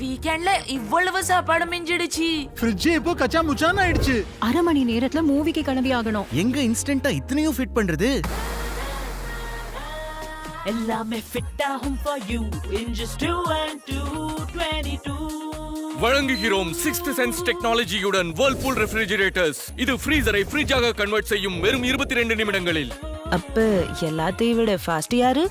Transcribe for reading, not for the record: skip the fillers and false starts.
வீக்கெண்ட்ல இவ்வளவு சாப்பாடு மிஞ்சிடுச்சு. ஃப்ரிட்ஜ் இப்போ கச்சா முச்சான் ஆயிடுச்சு. அரை மணி நேரத்துல மூவிக்கு கிளம்பி ஆகணும். எங்க இன்ஸ்டன்ட்டா இத்தனையும் ஃபிட் பண்றது? எல்லாமே ஃபிட் ஆகும் for you in just 2 and 2 வழங்குகிறோம் 6th சென்ஸ் டெக்னாலஜியுடன் Whirlpool ரெஃப்ரிஜரேட்டர்ஸ். இது ஃப்ரீசரை ஃப்ரிட்ஜாக கன்வெர்ட் செய்யும் வெறும் 22 நிமிடங்களில். அப்ப எல்லாத்தையும் விட ஃபாஸ்ட் யாரு?